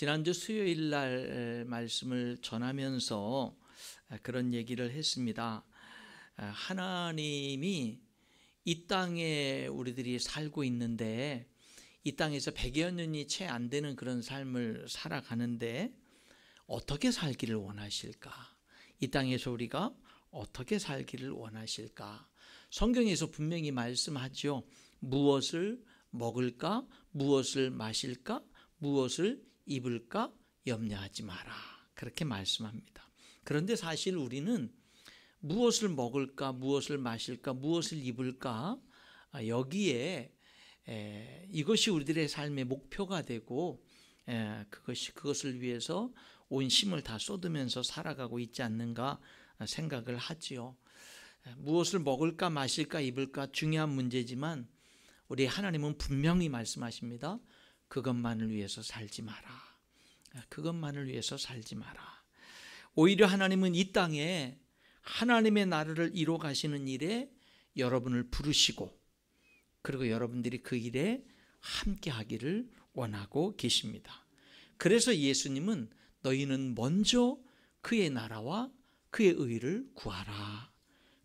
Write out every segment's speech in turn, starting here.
지난주 수요일 날 말씀을 전하면서 그런 얘기를 했습니다. 하나님이 이 땅에 우리들이 살고 있는데 이 땅에서 100여 년이 채 안 되는 그런 삶을 살아가는데 어떻게 살기를 원하실까? 이 땅에서 우리가 어떻게 살기를 원하실까? 성경에서 분명히 말씀하죠. 무엇을 먹을까? 무엇을 마실까? 무엇을 입을까? 염려하지 마라. 그렇게 말씀합니다. 그런데 사실 우리는 무엇을 먹을까? 무엇을 마실까? 무엇을 입을까? 여기에 이것이 우리들의 삶의 목표가 되고 그것을 위해서 온 힘을 다 쏟으면서 살아가고 있지 않는가 생각을 하지요. 무엇을 먹을까 마실까 입을까 중요한 문제지만 우리 하나님은 분명히 말씀하십니다. 그것만을 위해서 살지 마라. 그것만을 위해서 살지 마라. 오히려 하나님은 이 땅에 하나님의 나라를 이루어 가시는 일에 여러분을 부르시고 그리고 여러분들이 그 일에 함께 하기를 원하고 계십니다. 그래서 예수님은 너희는 먼저 그의 나라와 그의 의를 구하라.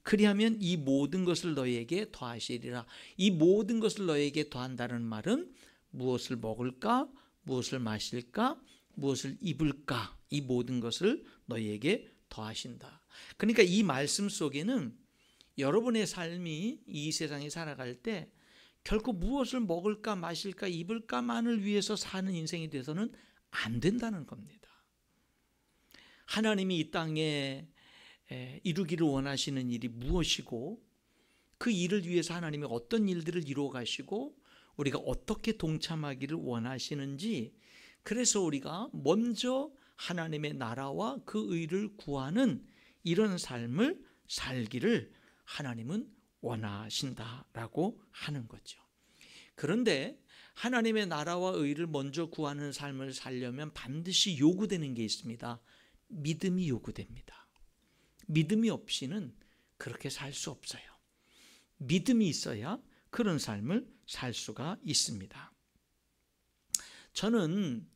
그리하면 이 모든 것을 너희에게 더하시리라. 이 모든 것을 너희에게 더한다는 말은 무엇을 먹을까? 무엇을 마실까? 무엇을 입을까? 이 모든 것을 너희에게 더하신다. 그러니까 이 말씀 속에는 여러분의 삶이 이 세상에 살아갈 때 결코 무엇을 먹을까 마실까 입을까만을 위해서 사는 인생이 돼서는 안 된다는 겁니다. 하나님이 이 땅에 이루기를 원하시는 일이 무엇이고 그 일을 위해서 하나님이 어떤 일들을 이루어 가시고 우리가 어떻게 동참하기를 원하시는지, 그래서 우리가 먼저 하나님의 나라와 그 의를 구하는 이런 삶을 살기를 하나님은 원하신다라고 하는 거죠. 그런데 하나님의 나라와 의를 먼저 구하는 삶을 살려면 반드시 요구되는 게 있습니다. 믿음이 요구됩니다. 믿음이 없이는 그렇게 살 수 없어요. 믿음이 있어야 그런 삶을 살 수가 있습니다. 저는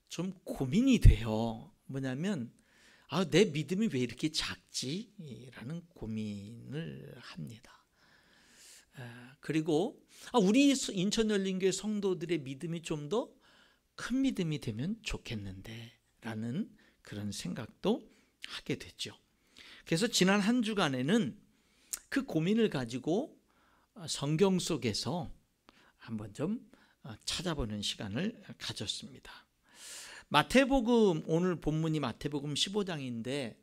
좀 고민이 돼요. 뭐냐면 내 믿음이 왜 이렇게 작지? 라는 고민을 합니다. 그리고 우리 인천열린교회 성도들의 믿음이 좀 더 큰 믿음이 되면 좋겠는데 라는 그런 생각도 하게 됐죠. 그래서 지난 한 주간에는 그 고민을 가지고 성경 속에서 한번 좀 찾아보는 시간을 가졌습니다. 마태복음, 오늘 본문이 마태복음 15장인데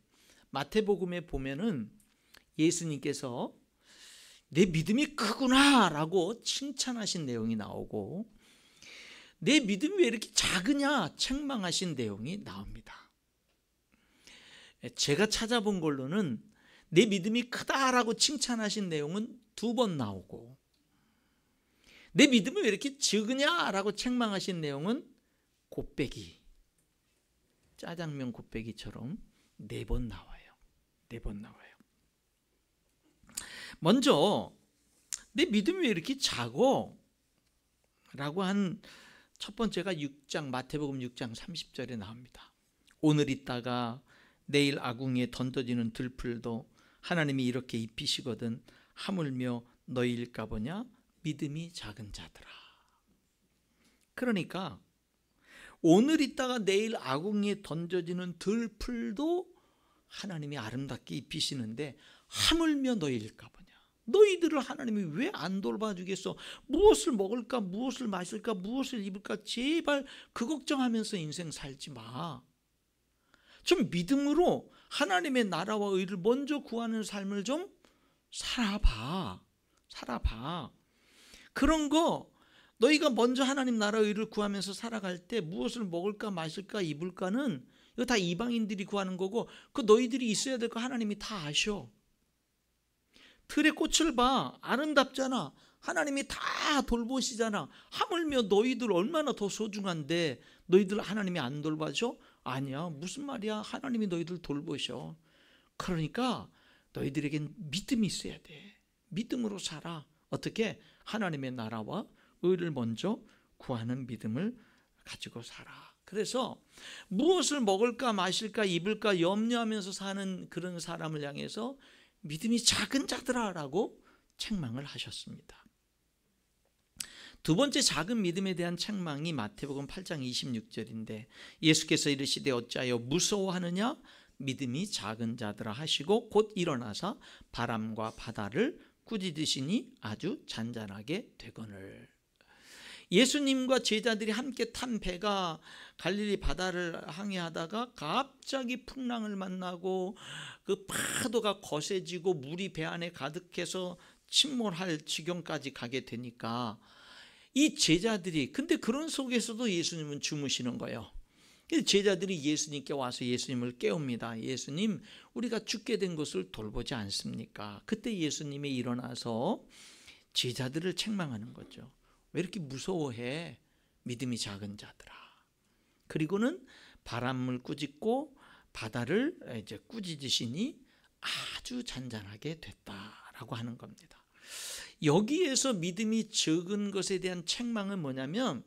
마태복음에 보면은 예수님께서 내 믿음이 크구나 라고 칭찬하신 내용이 나오고 내 믿음이 왜 이렇게 작으냐 책망하신 내용이 나옵니다. 제가 찾아본 걸로는 내 믿음이 크다라고 칭찬하신 내용은 2번 나오고 내 믿음이 왜 이렇게 적으냐라고 책망하신 내용은 곱빼기, 짜장면 곱빼기처럼 4번 나와요. 4번 나와요. 먼저 내 믿음이 왜 이렇게 작어? 라고 한 첫 번째가 6장 마태복음 6장 30절에 나옵니다. 오늘 있다가 내일 아궁이에 던져지는 들풀도 하나님이 이렇게 입히시거든 하물며 너희일까 보냐 믿음이 작은 자들아. 그러니까 오늘 있다가 내일 아궁이에 던져지는 들풀도 하나님이 아름답게 입히시는데 하물며 너희일까 보냐. 너희들을 하나님이 왜 안 돌봐주겠어? 무엇을 먹을까? 무엇을 마실까? 무엇을 입을까? 제발 그 걱정하면서 인생 살지 마. 좀 믿음으로 하나님의 나라와 의를 먼저 구하는 삶을 좀 살아봐. 그런 거 너희가 먼저 하나님 나라의 의를 구하면서 살아갈 때 무엇을 먹을까 마실까 입을까는 이거 다 이방인들이 구하는 거고 그 너희들이 있어야 될 거 하나님이 다 아셔. 들의 꽃을 봐. 아름답잖아. 하나님이 다 돌보시잖아. 하물며 너희들 얼마나 더 소중한데 너희들 하나님이 안 돌봐줘? 아니야. 무슨 말이야. 하나님이 너희들 돌보셔. 그러니까 너희들에겐 믿음이 있어야 돼. 믿음으로 살아. 어떻게? 하나님의 나라와 의를 먼저 구하는 믿음을 가지고 살아. 그래서 무엇을 먹을까 마실까 입을까 염려하면서 사는 그런 사람을 향해서 믿음이 작은 자들아라고 책망을 하셨습니다. 두 번째 작은 믿음에 대한 책망이 마태복음 8장 26절인데 예수께서 이르시되 어찌하여 무서워하느냐 믿음이 작은 자들아 하시고 곧 일어나사 바람과 바다를 꾸짖으시니 아주 잔잔하게 되거늘. 예수님과 제자들이 함께 탄 배가 갈릴리 바다를 항해하다가 갑자기 풍랑을 만나고 그 파도가 거세지고 물이 배 안에 가득해서 침몰할 지경까지 가게 되니까 이 제자들이, 근데 그런 속에서도 예수님은 주무시는 거예요. 제자들이 예수님께 와서 예수님을 깨웁니다. 예수님, 우리가 죽게 된 것을 돌보지 않습니까? 그때 예수님이 일어나서 제자들을 책망하는 거죠. 왜 이렇게 무서워해? 믿음이 작은 자들아. 그리고는 바람을 꾸짖고 바다를 이제 꾸짖으시니 아주 잔잔하게 됐다라고 하는 겁니다. 여기에서 믿음이 적은 것에 대한 책망은 뭐냐면,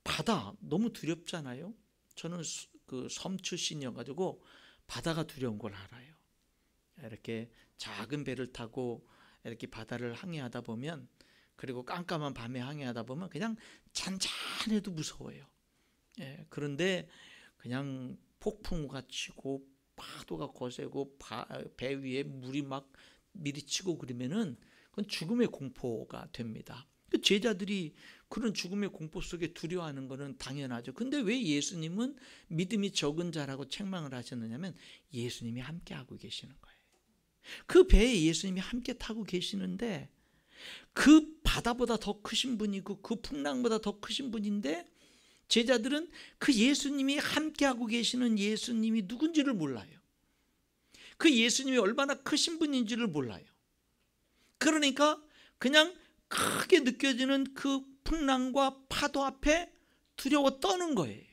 바다 너무 두렵잖아요. 저는 그 섬 출신이어가지고 바다가 두려운 걸 알아요. 이렇게 작은 배를 타고 이렇게 바다를 항해하다 보면, 그리고 깜깜한 밤에 항해하다 보면 그냥 잔잔해도 무서워요. 그런데 그냥 폭풍우가 치고 파도가 거세고 배 위에 물이 막 미리치고 그러면은 그건 죽음의 공포가 됩니다. 제자들이 그런 죽음의 공포 속에 두려워하는 것은 당연하죠. 근데 왜 예수님은 믿음이 적은 자라고 책망을 하셨느냐면 예수님이 함께하고 계시는 거예요. 그 배에 예수님이 함께 타고 계시는데 그 바다보다 더 크신 분이고 그 풍랑보다 더 크신 분인데 제자들은 그 예수님이 함께하고 계시는 예수님이 누군지를 몰라요. 그 예수님이 얼마나 크신 분인지를 몰라요. 그러니까 그냥 크게 느껴지는 그 풍랑과 파도 앞에 두려워 떠는 거예요.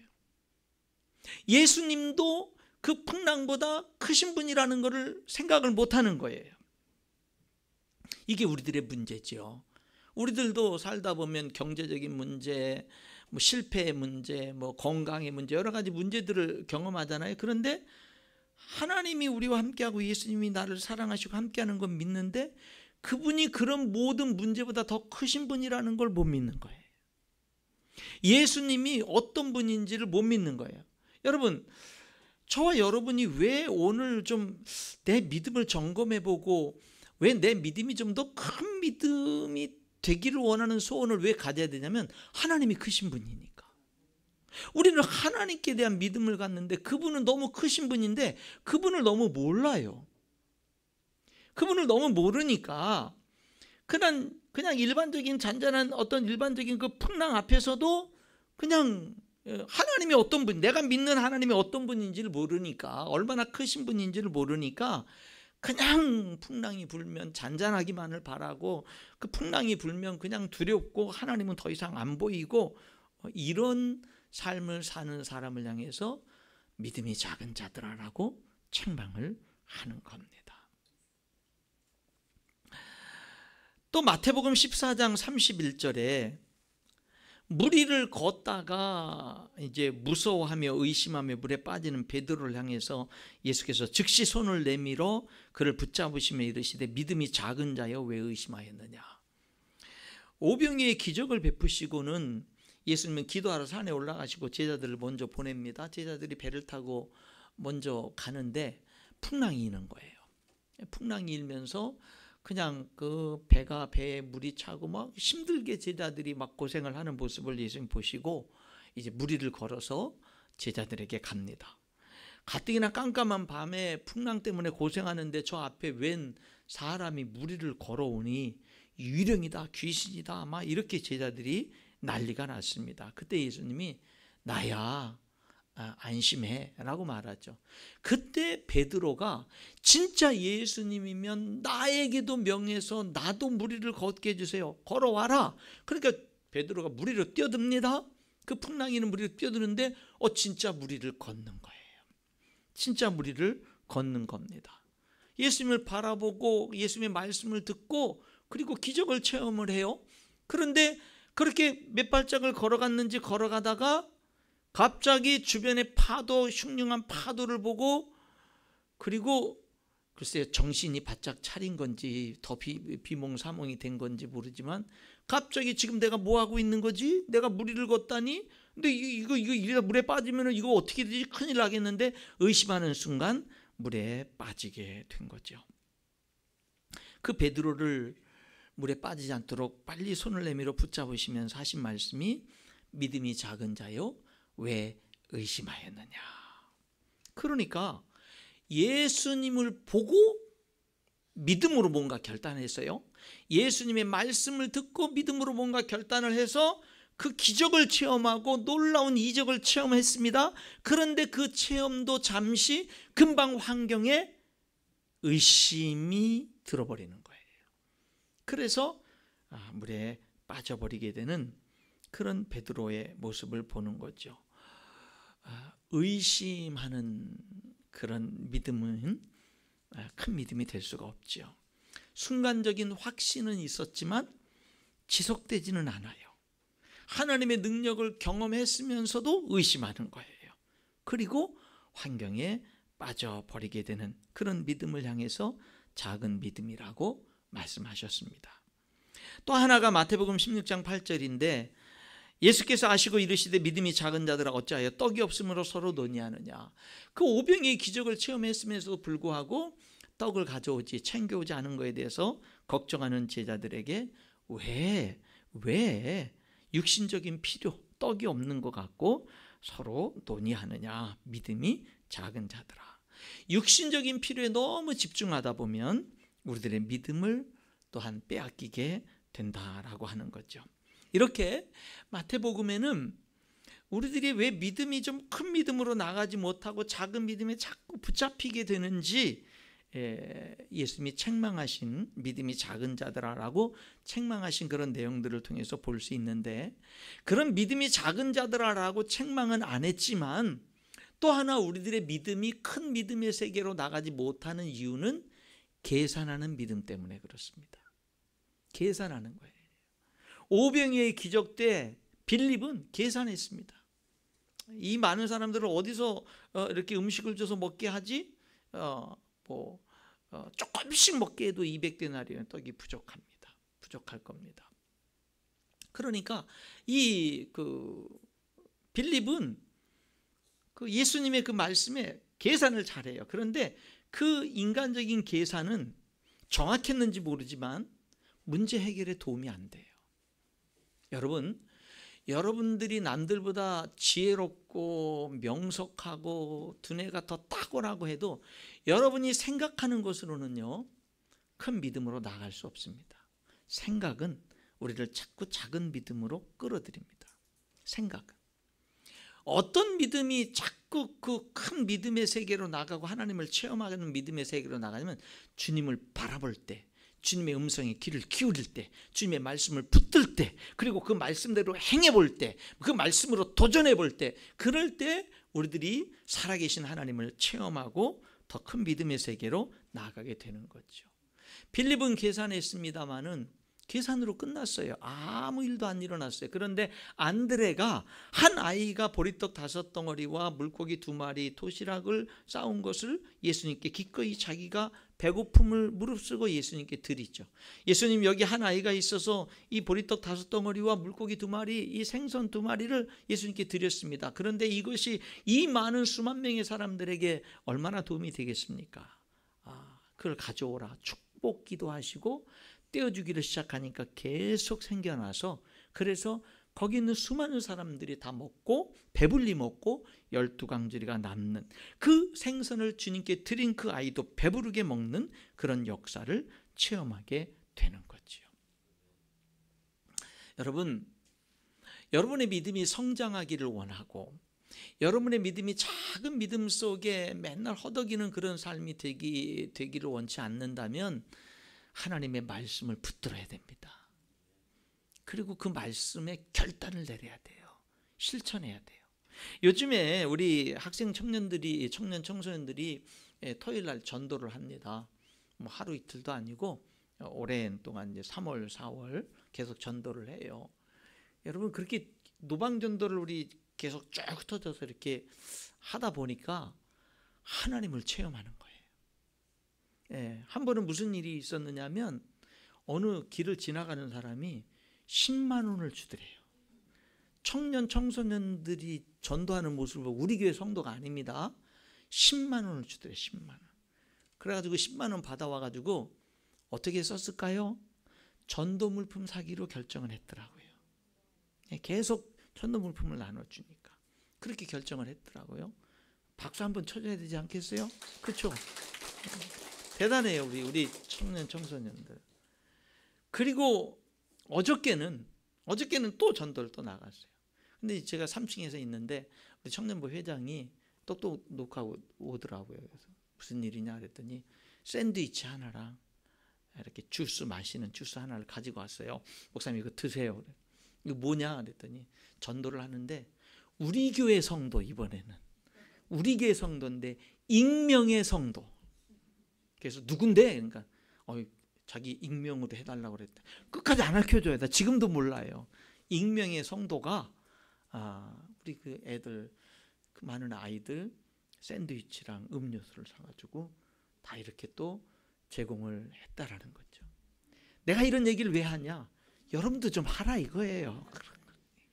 예수님도 그 풍랑보다 크신 분이라는 것을 생각을 못하는 거예요. 이게 우리들의 문제죠. 우리들도 살다 보면 경제적인 문제, 실패의 문제, 건강의 문제, 여러 가지 문제들을 경험하잖아요. 그런데 하나님이 우리와 함께하고 예수님이 나를 사랑하시고 함께하는 건 믿는데 그분이 그런 모든 문제보다 더 크신 분이라는 걸 못 믿는 거예요. 예수님이 어떤 분인지를 못 믿는 거예요. 여러분, 저와 여러분이 왜 오늘 좀 내 믿음을 점검해보고 왜 내 믿음이 좀 더 큰 믿음이 되기를 원하는 소원을 왜 가져야 되냐면 하나님이 크신 분이니까. 우리는 하나님께 대한 믿음을 갖는데 그분은 너무 크신 분인데 그분을 너무 몰라요. 그분을 너무 모르니까 그냥 일반적인 잔잔한 어떤 일반적인 그 풍랑 앞에서도 그냥 하나님이 어떤 분, 내가 믿는 하나님이 어떤 분인지를 모르니까, 얼마나 크신 분인지를 모르니까 그냥 풍랑이 불면 잔잔하기만을 바라고 그 풍랑이 불면 그냥 두렵고 하나님은 더 이상 안 보이고 이런 삶을 사는 사람을 향해서 믿음이 작은 자들아라고 책망을 하는 겁니다. 또 마태복음 14장 31절에 무리를 걷다가 이제 무서워하며 의심하며 물에 빠지는 베드로를 향해서 예수께서 즉시 손을 내밀어 그를 붙잡으시며 이르시되 믿음이 작은 자여 왜 의심하였느냐. 오병이의 기적을 베푸시고는 예수님은 기도하러 산에 올라가시고 제자들을 먼저 보냅니다. 제자들이 배를 타고 먼저 가는데 풍랑이 이는 거예요. 풍랑이 일면서 그냥 그 배에 물이 차고 막 힘들게 제자들이 막 고생을 하는 모습을 예수님 보시고 이제 무리를 걸어서 제자들에게 갑니다. 가뜩이나 깜깜한 밤에 풍랑 때문에 고생하는데 저 앞에 웬 사람이 무리를 걸어오니 유령이다, 귀신이다, 막 이렇게 제자들이 난리가 났습니다. 그때 예수님이 나야, 안심해 라고 말하죠. 그때 베드로가 진짜 예수님이면 나에게도 명해서 나도 무리를 걷게 해주세요, 걸어와라. 그러니까 베드로가 무리로 뛰어듭니다. 그 풍랑이는 무리로 뛰어드는데 진짜 무리를 걷는 거예요. 진짜 무리를 걷는 겁니다. 예수님을 바라보고 예수님의 말씀을 듣고 그리고 기적을 체험을 해요. 그런데 그렇게 몇 발짝을 걸어갔는지 걸어가다가 갑자기 주변의 파도, 흉흉한 파도를 보고, 그리고 글쎄요, 정신이 바짝 차린 건지 더 비몽사몽이 된 건지 모르지만 갑자기 지금 내가 뭐 하고 있는 거지? 내가 무리를 걷다니? 근데 이거 이러다 물에 빠지면 이거 어떻게 되지? 큰일 나겠는데 의심하는 순간 물에 빠지게 된 거죠. 그 베드로를 물에 빠지지 않도록 빨리 손을 내밀어 붙잡으시면서 하신 말씀이 믿음이 작은 자요 왜 의심하였느냐. 그러니까 예수님을 보고 믿음으로 뭔가 결단했어요. 예수님의 말씀을 듣고 믿음으로 뭔가 결단을 해서 그 기적을 체험하고 놀라운 이적을 체험했습니다. 그런데 그 체험도 잠시 금방 환경에 의심이 들어버리는 거예요. 그래서 물에 빠져버리게 되는 그런 베드로의 모습을 보는 거죠. 의심하는 그런 믿음은 큰 믿음이 될 수가 없죠. 순간적인 확신은 있었지만 지속되지는 않아요. 하나님의 능력을 경험했으면서도 의심하는 거예요. 그리고 환경에 빠져버리게 되는 그런 믿음을 향해서 작은 믿음이라고 말씀하셨습니다. 또 하나가 마태복음 16장 8절인데 예수께서 아시고 이르시되 믿음이 작은 자들아 어찌하여 떡이 없으므로 서로 논의하느냐. 그 오병이의 기적을 체험했음에도 불구하고 떡을 가져오지 챙겨오지 않은 것에 대해서 걱정하는 제자들에게 왜 육신적인 필요, 떡이 없는 것 같고 서로 논의하느냐. 믿음이 작은 자들아. 육신적인 필요에 너무 집중하다 보면 우리들의 믿음을 또한 빼앗기게 된다라고 하는 거죠. 이렇게 마태복음에는 우리들이 왜 믿음이 좀 큰 믿음으로 나가지 못하고 작은 믿음에 자꾸 붙잡히게 되는지 예수님이 책망하신 믿음이 작은 자들아라고 책망하신 그런 내용들을 통해서 볼 수 있는데, 그런 믿음이 작은 자들아라고 책망은 안 했지만 또 하나 우리들의 믿음이 큰 믿음의 세계로 나가지 못하는 이유는 계산하는 믿음 때문에 그렇습니다. 계산하는 거예요. 오병이의 기적 때 빌립은 계산했습니다. 이 많은 사람들을 어디서 이렇게 음식을 줘서 먹게 하지? 조금씩 먹게 해도 200데나리온 떡이 부족합니다. 부족할 겁니다. 그러니까 이 빌립은 그 예수님의 그 말씀에 계산을 잘해요. 그런데 그 인간적인 계산은 정확했는지 모르지만 문제 해결에 도움이 안 돼요. 여러분들이 남들보다 지혜롭고 명석하고 두뇌가 더 탁월하고 해도 여러분이 생각하는 것으로는요 큰 믿음으로 나갈 수 없습니다. 생각은 우리를 자꾸 작은 믿음으로 끌어들입니다. 생각은 어떤 믿음이 자꾸 그 큰 믿음의 세계로 나가고 하나님을 체험하는 믿음의 세계로 나가냐면 주님을 바라볼 때, 주님의 음성에 귀를 기울일 때, 주님의 말씀을 붙들 때, 그리고 그 말씀대로 행해볼 때, 그 말씀으로 도전해볼 때, 그럴 때 우리들이 살아계신 하나님을 체험하고 더 큰 믿음의 세계로 나아가게 되는 거죠. 빌립은 계산했습니다마는 계산으로 끝났어요. 아무 일도 안 일어났어요. 그런데 안드레가 한 아이가 보리떡 5덩어리와 물고기 2마리 도시락을 싸운 것을 예수님께 기꺼이 자기가 배고픔을 무릅쓰고 예수님께 드리죠. 예수님, 여기 한 아이가 있어서 이 보리떡 5덩어리와 물고기 2마리, 이 생선 2마리를 예수님께 드렸습니다. 그런데 이것이 이 많은 수만 명의 사람들에게 얼마나 도움이 되겠습니까? 그걸 가져오라 축복 기도하시고 떼어주기를 시작하니까 계속 생겨나서, 그래서 거기 있는 수많은 사람들이 다 먹고 배불리 먹고 12강주리가 남는, 그 생선을 주님께 드린 그 아이도 배부르게 먹는 그런 역사를 체험하게 되는 거죠. 여러분의 믿음이 성장하기를 원하고 여러분의 믿음이 작은 믿음 속에 맨날 허덕이는 그런 삶이 되기를 원치 않는다면 하나님의 말씀을 붙들어야 됩니다. 그리고 그 말씀에 결단을 내려야 돼요. 실천해야 돼요. 요즘에 우리 학생 청소년들이 토요일 날 전도를 합니다. 뭐 하루 이틀도 아니고 오랜 동안 이제 3월, 4월 계속 전도를 해요. 여러분 그렇게 노방전도를 우리 계속 쭉 흩어져서 이렇게 하다 보니까 하나님을 체험하는 거예요. 예, 한 번은 무슨 일이 있었느냐면 어느 길을 지나가는 사람이 10만 원을 주더래요. 청년 청소년들이 전도하는 모습을 보고 우리 교회 성도가 아닙니다. 10만 원을 주더래요. 10만 원. 그래가지고 10만 원 받아와가지고 어떻게 썼을까요? 전도 물품 사기로 결정을 했더라고요. 계속 전도 물품을 나눠주니까 그렇게 결정을 했더라고요. 박수 한번 쳐줘야 되지 않겠어요? 그렇죠? 대단해요, 우리 청년 청소년들. 그리고 어저께는 또 전도를 또 나갔어요. 근데 제가 3층에서 있는데 우리 청년부 회장이 또 녹화하고 오더라고요. 그래서 무슨 일이냐 그랬더니 샌드위치 하나랑 이렇게 마시는 주스 하나를 가지고 왔어요. 목사님 이거 드세요. 이거 뭐냐 그랬더니 전도를 하는데 우리 교회 성도, 이번에는 우리 교회 성도인데 익명의 성도. 그래서 누군데? 그러니까 자기 익명으로 해달라고 그랬대. 끝까지 안 알려줘요. 나 지금도 몰라요. 익명의 성도가 우리 그 애들, 그 많은 아이들 샌드위치랑 음료수를 사가지고 다 이렇게 또 제공을 했다라는 거죠. 내가 이런 얘기를 왜 하냐? 여러분도 좀 하라 이거예요.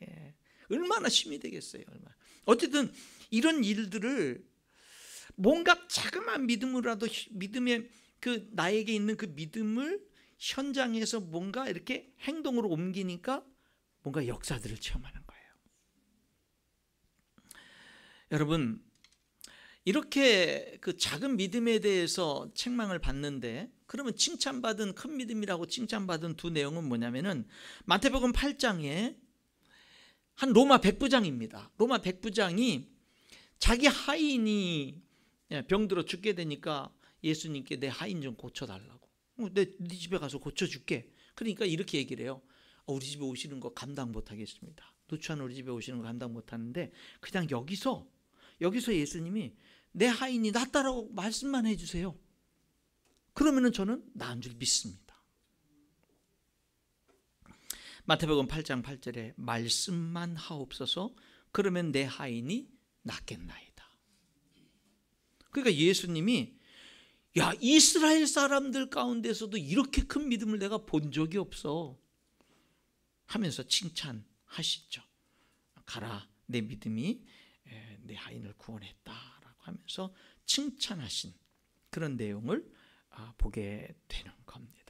예. 얼마나 힘이 되겠어요. 얼마나. 어쨌든 이런 일들을 뭔가 자그마한 믿음으로라도 믿음의 그 나에게 있는 그 믿음을 현장에서 뭔가 이렇게 행동으로 옮기니까 뭔가 역사들을 체험하는 거예요. 여러분 이렇게 그 작은 믿음에 대해서 책망을 받는데 그러면 칭찬받은 큰 믿음이라고 칭찬받은 두 내용은 뭐냐면은 마태복음 8장에 한 로마 백부장입니다. 로마 백부장이 자기 하인이 병들어 죽게 되니까 예수님께 내 하인 좀 고쳐달라고. 네 집에 가서 고쳐줄게. 그러니까 이렇게 얘기를 해요. 우리 집에 오시는 거 감당 못하겠습니다. 누추한 우리 집에 오시는 거 감당 못하는데 그냥 여기서 예수님이 내 하인이 낫다라고 말씀만 해주세요. 그러면은 저는 나은 줄 믿습니다. 마태복음 8장 8절에 말씀만 하옵소서 그러면 내 하인이 낫겠나이다. 그러니까 예수님이 야 이스라엘 사람들 가운데서도 이렇게 큰 믿음을 내가 본 적이 없어 하면서 칭찬하시죠. 가라 내 믿음이 내 하인을 구원했다라고 하면서 칭찬하신 그런 내용을 보게 되는 겁니다.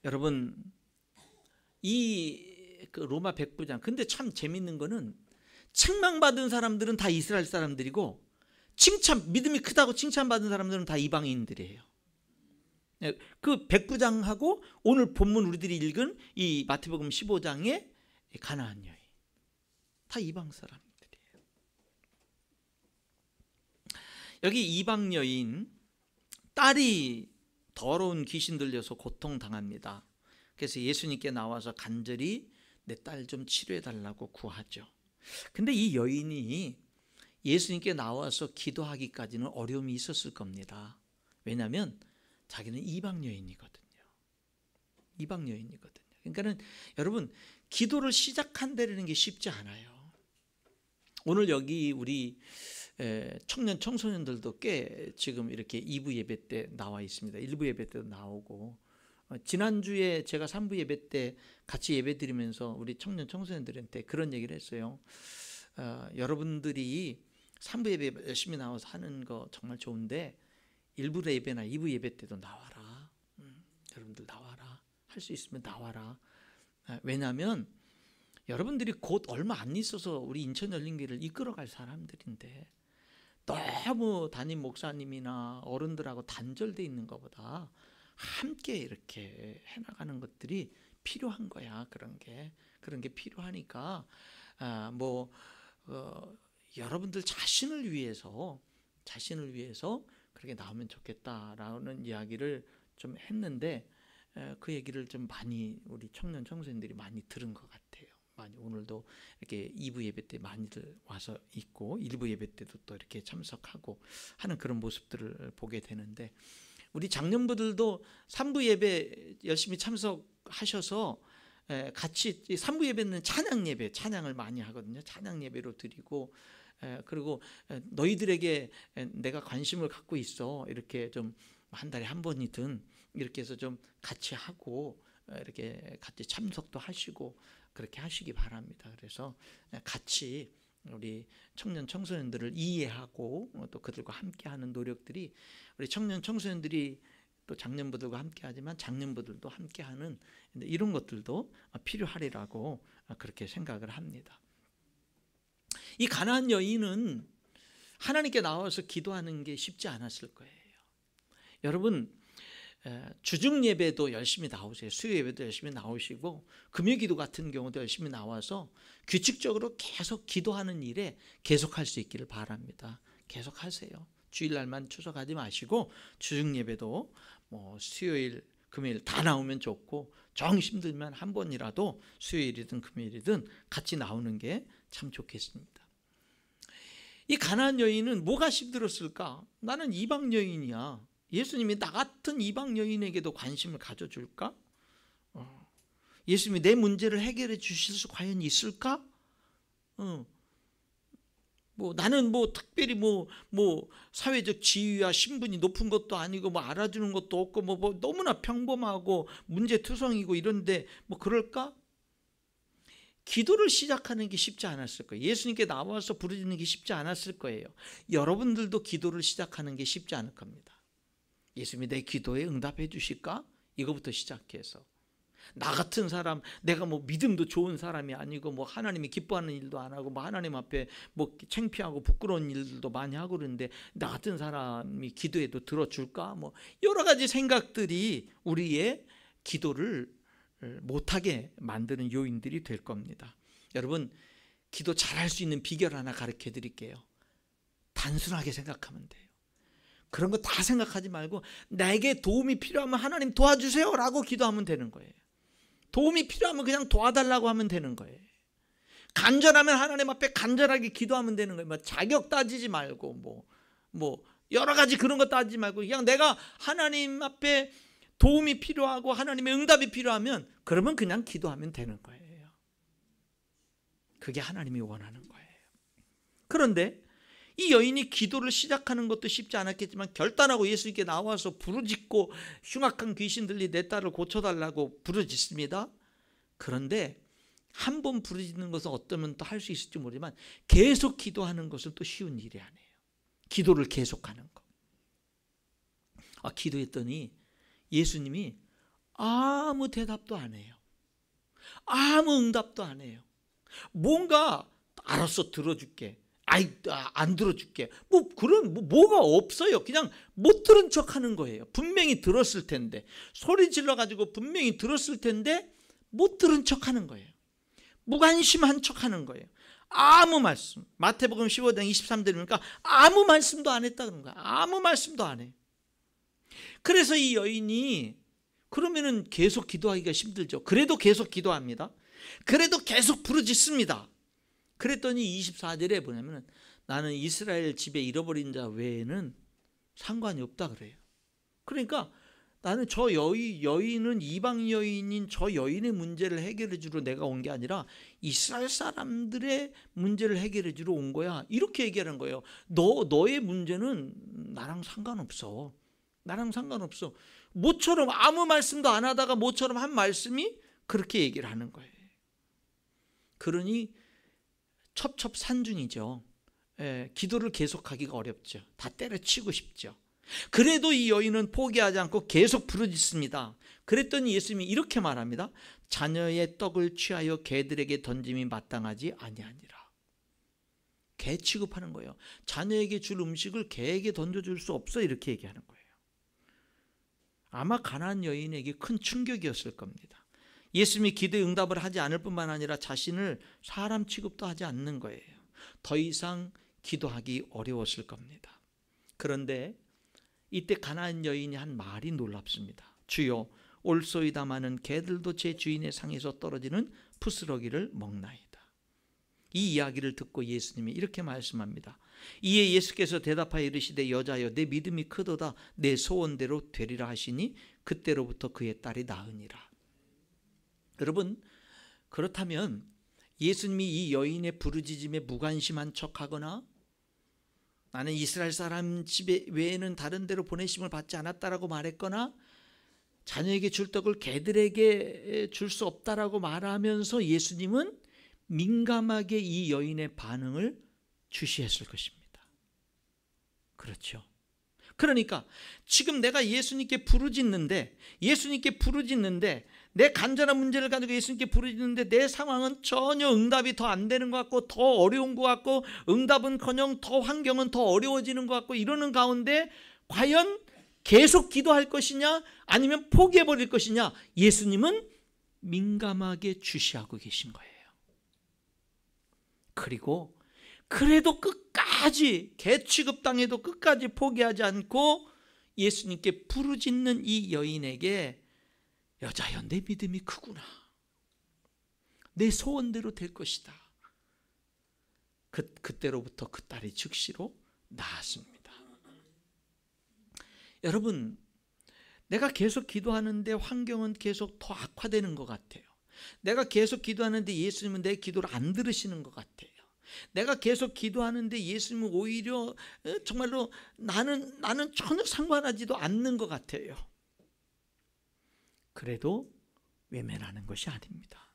여러분 이 그 로마 백부장 근데 참 재밌는 거는 책망받은 사람들은 다 이스라엘 사람들이고 믿음이 크다고 칭찬받은 사람들은 다 이방인들이에요. 그 백부장하고 오늘 본문 우리들이 읽은 이 마태복음 15장의 가나안 여인 다 이방 사람들이에요. 여기 이방 여인 딸이 더러운 귀신 들려서 고통당합니다. 그래서 예수님께 나와서 간절히 내 딸 좀 치료해 달라고 구하죠. 근데 이 여인이 예수님께 나와서 기도하기까지는 어려움이 있었을 겁니다. 왜냐하면 자기는 이방 여인이거든요. 이방 여인이거든요. 그러니까는 여러분 기도를 시작한다는 게 쉽지 않아요. 오늘 여기 우리 청년 청소년들도 꽤 지금 이렇게 2부 예배 때 나와 있습니다. 1부 예배 때도 나오고 지난주에 제가 3부 예배 때 같이 예배 드리면서 우리 청년 청소년들한테 그런 얘기를 했어요. 여러분들이 3부 예배 열심히 나와서 하는 거 정말 좋은데 1부 예배나 2부 예배 때도 나와라. 여러분들 나와라. 할 수 있으면 나와라. 왜냐하면 여러분들이 곧 얼마 안 있어서 우리 인천 열린교회를 이끌어갈 사람들인데 너무 담임 목사님이나 어른들하고 단절돼 있는 것보다 함께 이렇게 해나가는 것들이 필요한 거야. 그런 게 필요하니까 여러분들 자신을 위해서 그렇게 나오면 좋겠다라는 이야기를 좀 했는데 그 얘기를 좀 많이 우리 청년 청소년들이 많이 들은 것 같아요. 많이 오늘도 이렇게 2부 예배 때 많이들 와서 있고 1부 예배 때도 또 이렇게 참석하고 하는 그런 모습들을 보게 되는데 우리 장년부들도 3부 예배 열심히 참석하셔서 같이 산부 예배는 찬양 예배, 찬양을 많이 하거든요. 찬양 예배로 드리고, 그리고 너희들에게 내가 관심을 갖고 있어, 이렇게 좀 한 달에 한 번이든 이렇게 해서 좀 같이 하고, 이렇게 같이 참석도 하시고 그렇게 하시기 바랍니다. 그래서 같이 우리 청년 청소년들을 이해하고 또 그들과 함께하는 노력들이, 우리 청년 청소년들이 또 장년부들과 함께하지만 장년부들도 함께하는 이런 것들도 필요하리라고 그렇게 생각을 합니다. 이 가나안 여인은 하나님께 나와서 기도하는 게 쉽지 않았을 거예요. 여러분, 주중 예배도 열심히 나오세요. 수요 예배도 열심히 나오시고 금요 기도 같은 경우도 열심히 나와서 규칙적으로 계속 기도하는 일에 계속할 수 있기를 바랍니다. 계속하세요. 주일날만 추석하지 마시고 주중 예배도 뭐 수요일, 금요일 다 나오면 좋고, 정 힘들면 한 번이라도 수요일이든 금요일이든 같이 나오는 게 참 좋겠습니다. 이 가나안 여인은 뭐가 힘들었을까? 나는 이방 여인이야. 예수님이 나 같은 이방 여인에게도 관심을 가져줄까? 예수님이 내 문제를 해결해 주실 수 과연 있을까? 뭐 나는 뭐 특별히 뭐 사회적 지위와 신분이 높은 것도 아니고 뭐 알아주는 것도 없고 뭐 너무나 평범하고 문제투성이고 이런데 뭐 그럴까? 기도를 시작하는 게 쉽지 않았을 거예요. 예수님께 나와서 부르짖는 게 쉽지 않았을 거예요. 여러분들도 기도를 시작하는 게 쉽지 않을 겁니다. 예수님이 내 기도에 응답해 주실까? 이거부터 시작해서, 나 같은 사람, 내가 뭐 믿음도 좋은 사람이 아니고 뭐 하나님이 기뻐하는 일도 안 하고 뭐 하나님 앞에 뭐 창피하고 부끄러운 일들도 많이 하고 그러는데 나 같은 사람이 기도해도 들어줄까? 뭐 여러 가지 생각들이 우리의 기도를 못하게 만드는 요인들이 될 겁니다. 여러분, 기도 잘할 수 있는 비결 하나 가르쳐 드릴게요. 단순하게 생각하면 돼요. 그런 거 다 생각하지 말고 나에게 도움이 필요하면 하나님 도와주세요 라고 기도하면 되는 거예요. 도움이 필요하면 그냥 도와달라고 하면 되는 거예요. 간절하면 하나님 앞에 간절하게 기도하면 되는 거예요. 뭐 자격 따지지 말고 뭐 여러 가지 그런 거 따지지 말고 그냥 내가 하나님 앞에 도움이 필요하고 하나님의 응답이 필요하면 그러면 그냥 기도하면 되는 거예요. 그게 하나님이 원하는 거예요. 그런데 이 여인이 기도를 시작하는 것도 쉽지 않았겠지만 결단하고 예수님께 나와서 부르짖고 흉악한 귀신들이 내 딸을 고쳐달라고 부르짖습니다. 그런데 한 번 부르짖는 것은 어쩌면 또 할 수 있을지 모르지만 계속 기도하는 것은 또 쉬운 일이 아니에요. 기도를 계속하는 거. 기도했더니 예수님이 아무 대답도 안 해요. 아무 응답도 안 해요. 뭔가 알았어 들어줄게. 안 들어줄게. 뭐가 없어요. 그냥 못 들은 척 하는 거예요. 분명히 들었을 텐데, 소리 질러가지고 분명히 들었을 텐데 못 들은 척 하는 거예요. 무관심한 척 하는 거예요. 아무 말씀. 마태복음 15장 23절이니까 아무 말씀도 안 했다 그런 거야. 아무 말씀도 안 해. 그래서 이 여인이 그러면은 계속 기도하기가 힘들죠. 그래도 계속 기도합니다. 그래도 계속 부르짖습니다. 그랬더니 24절에 보냐면 나는 이스라엘 집에 잃어버린 자 외에는 상관이 없다 그래요. 그러니까 나는 저 여인은 이방 여인인 저 여인의 문제를 해결해 주러 내가 온 게 아니라 이스라엘 사람들의 문제를 해결해 주러 온 거야. 이렇게 얘기하는 거예요. 너의 문제는 나랑 상관없어. 나랑 상관없어. 모처럼 아무 말씀도 안 하다가 모처럼 한 말씀이 그렇게 얘기를 하는 거예요. 그러니 첩첩산중이죠. 기도를 계속하기가 어렵죠. 다 때려치고 싶죠. 그래도 이 여인은 포기하지 않고 계속 부르짖습니다. 그랬더니 예수님이 이렇게 말합니다. 자녀의 떡을 취하여 개들에게 던짐이 마땅하지 아니하니라. 개 취급하는 거예요. 자녀에게 줄 음식을 개에게 던져줄 수 없어 이렇게 얘기하는 거예요. 아마 가나안 여인에게 큰 충격이었을 겁니다. 예수님이 기도에 응답을 하지 않을 뿐만 아니라 자신을 사람 취급도 하지 않는 거예요. 더 이상 기도하기 어려웠을 겁니다. 그런데 이때 가나안 여인이 한 말이 놀랍습니다. 주여, 올소이다마는 개들도 제 주인의 상에서 떨어지는 부스러기를 먹나이다. 이 이야기를 듣고 예수님이 이렇게 말씀합니다. 이에 예수께서 대답하여 이르시되 여자여 내 믿음이 크도다 내 소원대로 되리라 하시니 그때로부터 그의 딸이 나으니라. 여러분, 그렇다면 예수님이 이 여인의 부르짖음에 무관심한 척하거나 나는 이스라엘 사람 집에 외에는 다른 데로 보내심을 받지 않았다라고 말했거나 자녀에게 줄 떡을 개들에게 줄 수 없다라고 말하면서 예수님은 민감하게 이 여인의 반응을 주시했을 것입니다. 그렇죠. 그러니까 지금 내가 예수님께 부르짖는데 내 간절한 문제를 가지고 예수님께 부르짖는데 내 상황은 전혀 응답이 더 안 되는 것 같고 더 어려운 것 같고 응답은커녕 더 환경은 더 어려워지는 것 같고 이러는 가운데 과연 계속 기도할 것이냐 아니면 포기해버릴 것이냐, 예수님은 민감하게 주시하고 계신 거예요. 그리고 그래도 끝까지 개 취급당해도 끝까지 포기하지 않고 예수님께 부르짖는 이 여인에게 여자여 내 믿음이 크구나, 내 소원대로 될 것이다. 그때로부터 그 딸이 즉시로 나았습니다. 여러분, 내가 계속 기도하는데 환경은 계속 더 악화되는 것 같아요. 내가 계속 기도하는데 예수님은 내 기도를 안 들으시는 것 같아요. 내가 계속 기도하는데 예수님은 오히려 정말로 나는 전혀 상관하지도 않는 것 같아요. 그래도 외면하는 것이 아닙니다.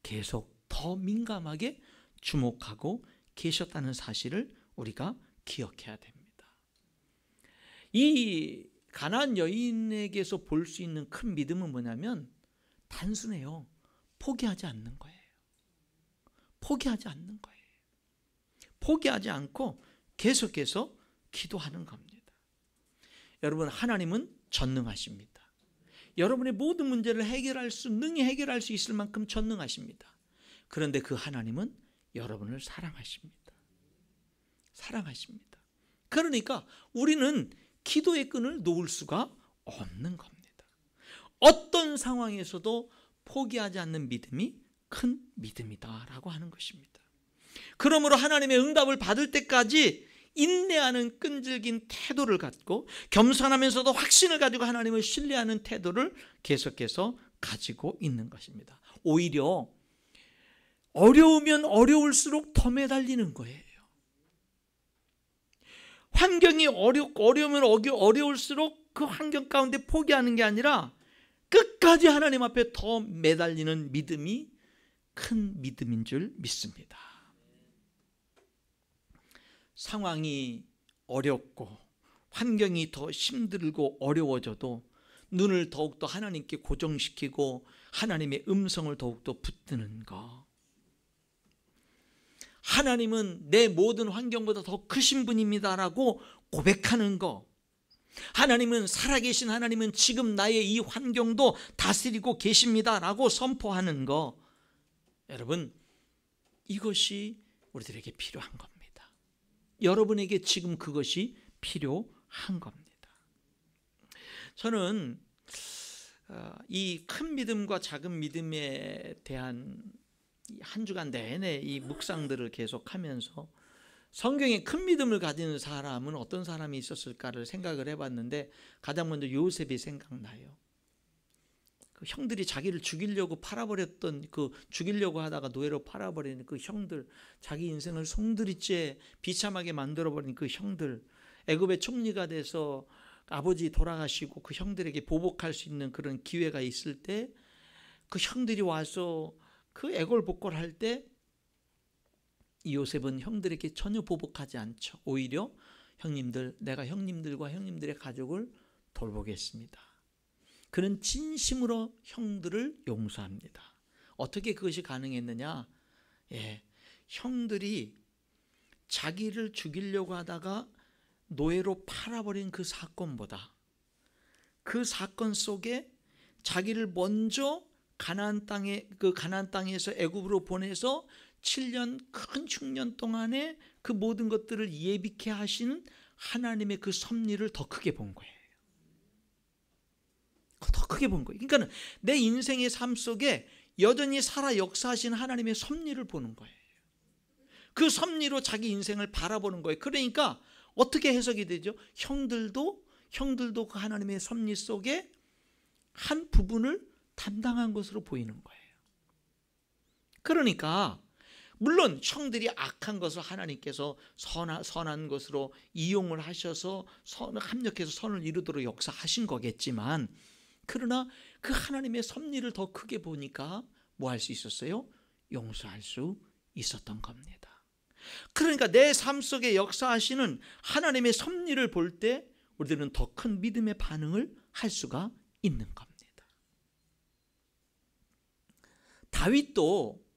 계속 더 민감하게 주목하고 계셨다는 사실을 우리가 기억해야 됩니다. 이 가나안 여인에게서 볼 수 있는 큰 믿음은 뭐냐면 단순해요. 포기하지 않는 거예요. 포기하지 않는 거예요. 포기하지 않고 계속해서 기도하는 겁니다. 여러분, 하나님은 전능하십니다. 여러분의 모든 문제를 능히 해결할 수 있을 만큼 전능하십니다. 그런데 그 하나님은 여러분을 사랑하십니다. 사랑하십니다. 그러니까 우리는 기도의 끈을 놓을 수가 없는 겁니다. 어떤 상황에서도 포기하지 않는 믿음이 큰 믿음이다라고 하는 것입니다. 그러므로 하나님의 응답을 받을 때까지 인내하는 끈질긴 태도를 갖고 겸손하면서도 확신을 가지고 하나님을 신뢰하는 태도를 계속해서 가지고 있는 것입니다. 오히려 어려우면 어려울수록 더 매달리는 거예요. 환경이 어려우면 어려울수록 그 환경 가운데 포기하는 게 아니라 끝까지 하나님 앞에 더 매달리는 믿음이 큰 믿음인 줄 믿습니다. 상황이 어렵고 환경이 더 힘들고 어려워져도 눈을 더욱더 하나님께 고정시키고 하나님의 음성을 더욱더 붙드는 것. 하나님은 내 모든 환경보다 더 크신 분입니다라고 고백하는 것. 하나님은 살아계신 하나님은 지금 나의 이 환경도 다스리고 계십니다라고 선포하는 것. 여러분, 이것이 우리들에게 필요한 겁니다. 여러분에게 지금 그것이 필요한 겁니다. 저는 이 큰 믿음과 작은 믿음에 대한 한 주간 내내 이 묵상들을 계속하면서 성경에 큰 믿음을 가진 사람은 어떤 사람이 있었을까를 생각을 해봤는데 가장 먼저 요셉이 생각나요. 그 형들이 자기를 죽이려고 죽이려고 하다가 노예로 팔아버리는 그 형들, 자기 인생을 송두리째 비참하게 만들어버린 그 형들, 애굽의 총리가 돼서 아버지 돌아가시고 그 형들에게 보복할 수 있는 그런 기회가 있을 때 그 형들이 와서 그 애걸복걸할 때 요셉은 형들에게 전혀 보복하지 않죠. 오히려 내가 형님들과 형님들의 가족을 돌보겠습니다. 그는 진심으로 형들을 용서합니다. 어떻게 그것이 가능했느냐? 형들이 자기를 죽이려고 하다가 노예로 팔아버린 그 사건보다 그 사건 속에 자기를 먼저 가나안 땅에서 애굽으로 보내서 7년 큰 흉년 동안에 그 모든 것들을 예비케 하신 하나님의 그 섭리를 더 크게 본 거예요. 더 크게 본 거예요. 그러니까 내 인생의 삶 속에 여전히 살아 역사하신 하나님의 섭리를 보는 거예요. 그 섭리로 자기 인생을 바라보는 거예요. 그러니까 어떻게 해석이 되죠? 형들도 그 하나님의 섭리 속에 한 부분을 담당한 것으로 보이는 거예요. 그러니까 물론 형들이 악한 것을 하나님께서 선한 것으로 이용을 하셔서 합력해서 선을 이루도록 역사하신 거겠지만, 그러나 그 하나님의 섭리를 더 크게 보니까 뭐 할 수 있었어요? 용서할 수 있었던 겁니다. 그러니까 내 삶 속에 역사하시는 하나님의 섭리를 볼 때 우리들은 더 큰 믿음의 반응을 할 수가 있는 겁니다. 다윗도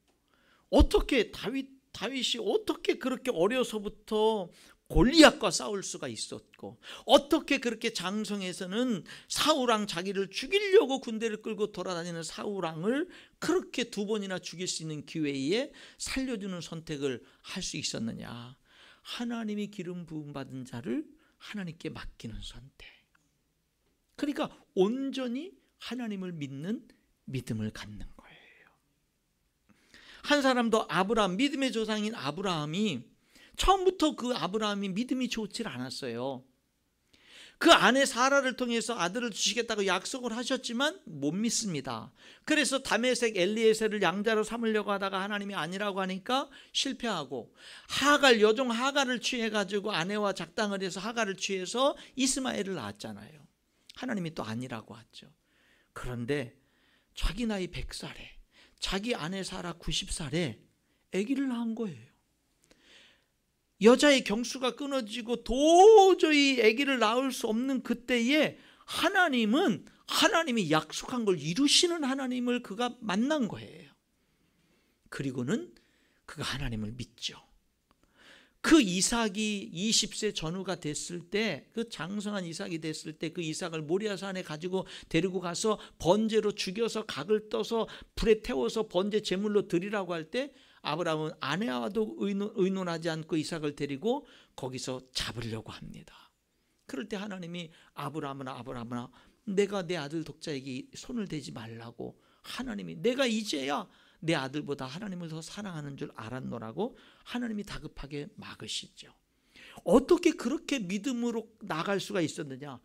다윗이 어떻게 그렇게 어려서부터 골리앗과 싸울 수가 있었고, 어떻게 그렇게 장성에서는 사울왕, 자기를 죽이려고 군대를 끌고 돌아다니는 사울왕을 그렇게 2번이나 죽일 수 있는 기회에 살려주는 선택을 할 수 있었느냐? 하나님이 기름 부음 받은 자를 하나님께 맡기는 선택. 그러니까 온전히 하나님을 믿는 믿음을 갖는 거예요. 한 사람도 아브라함, 믿음의 조상인 아브라함이 처음부터 그 아브라함이 믿음이 좋지 않았어요. 그 아내 사라를 통해서 아들을 주시겠다고 약속을 하셨지만 못 믿습니다. 그래서 다메섹 엘리에셀을 양자로 삼으려고 하다가 하나님이 아니라고 하니까 실패하고, 여종 하갈을 취해가지고 아내와 작당을 해서 하갈을 취해서 이스마엘을 낳았잖아요. 하나님이 또 아니라고 하죠. 그런데 자기 나이 100살에 자기 아내 사라 90살에 아기를 낳은 거예요. 여자의 경수가 끊어지고 도저히 아기를 낳을 수 없는 그때에 하나님이 약속한 걸 이루시는 하나님을 그가 만난 거예요. 그리고는 그가 하나님을 믿죠. 그 이삭이 20세 전후가 됐을 때, 그 장성한 이삭이 됐을 때 그 이삭을 모리아산에 가지고 데리고 가서 번제로 죽여서 각을 떠서 불에 태워서 번제 제물로 드리라고 할 때, 아브라함은 아내와도 의논하지 않고 이삭을 데리고 거기서 잡으려고 합니다. 그럴 때 하나님이 아브라함아, 내가 내 아들 독자에게 손을 대지 말라고, 하나님이 내가 이제야 내 아들보다 하나님을 더 사랑하는 줄 알았노라고 하나님이 다급하게 막으시죠. 어떻게 그렇게 믿음으로 나갈 수가 있었느냐?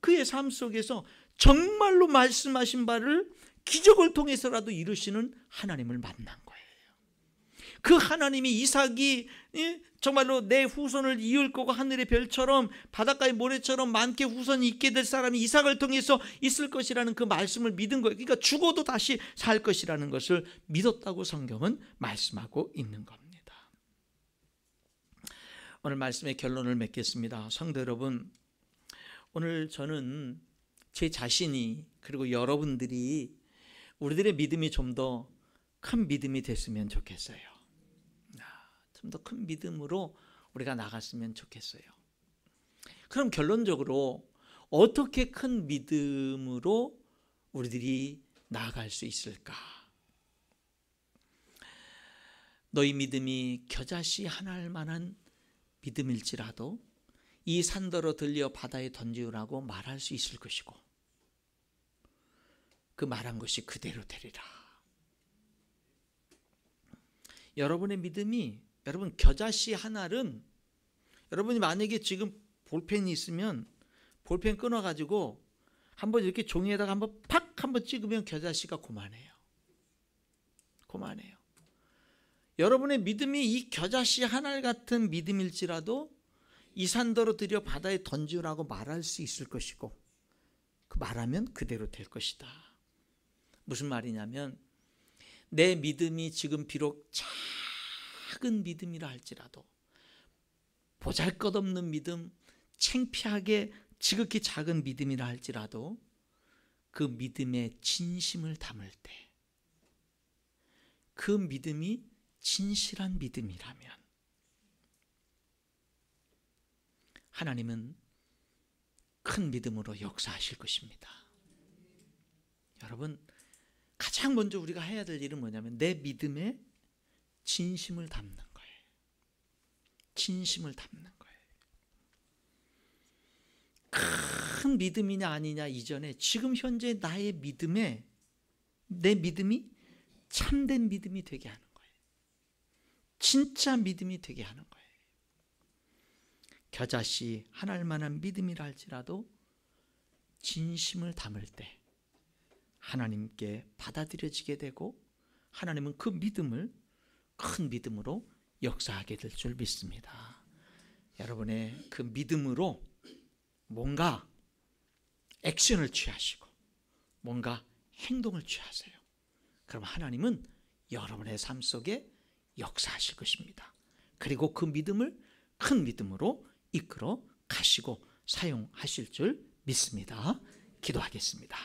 그의 삶 속에서 정말로 말씀하신 바를 기적을 통해서라도 이루시는 하나님을 만난 거예요. 그 하나님이 이삭이 정말로 내 후손을 이을 거고 하늘의 별처럼 바닷가의 모래처럼 많게 후손이 있게 될 사람이 이삭을 통해서 있을 것이라는 그 말씀을 믿은 거예요. 그러니까 죽어도 다시 살 것이라는 것을 믿었다고 성경은 말씀하고 있는 겁니다. 오늘 말씀의 결론을 맺겠습니다. 성도 여러분, 오늘 저는 제 자신이, 그리고 여러분들이 우리들의 믿음이 좀 더 큰 믿음이 됐으면 좋겠어요. 좀 더 큰 믿음으로 우리가 나갔으면 좋겠어요. 그럼 결론적으로 어떻게 큰 믿음으로 우리들이 나아갈 수 있을까? 너희 믿음이 겨자씨 하나일 만한 믿음일지라도 이 산더러 들려 바다에 던지우라고 말할 수 있을 것이고, 그 말한 것이 그대로 되리라. 여러분의 믿음이, 여러분 겨자씨 하나는, 여러분이 만약에 지금 볼펜이 있으면 볼펜 끊어가지고 한번 이렇게 종이에다가 한번 팍 한번 찍으면 겨자씨가 고만해요. 여러분의 믿음이 이 겨자씨 하나 같은 믿음일지라도 이 산더러 들여 바다에 던지라고 말할 수 있을 것이고, 그 말하면 그대로 될 것이다. 무슨 말이냐면, 내 믿음이 지금 비록 작은 믿음이라 할지라도, 보잘것없는 믿음, 창피하게 지극히 작은 믿음이라 할지라도, 그 믿음의 진심을 담을 때, 그 믿음이 진실한 믿음이라면 하나님은 큰 믿음으로 역사하실 것입니다. 여러분, 가장 먼저 우리가 해야 될 일은 뭐냐면 내 믿음에 진심을 담는 거예요. 진심을 담는 거예요. 큰 믿음이냐 아니냐 이전에 지금 현재 나의 믿음에, 내 믿음이 참된 믿음이 되게 하는 거예요. 진짜 믿음이 되게 하는 거예요. 겨자씨 하나일 만한 믿음이라 할지라도 진심을 담을 때 하나님께 받아들여지게 되고 하나님은 그 믿음을 큰 믿음으로 역사하게 될 줄 믿습니다. 여러분의 그 믿음으로 뭔가 액션을 취하시고 뭔가 행동을 취하세요. 그럼 하나님은 여러분의 삶 속에 역사하실 것입니다. 그리고 그 믿음을 큰 믿음으로 이끌어 가시고 사용하실 줄 믿습니다. 기도하겠습니다.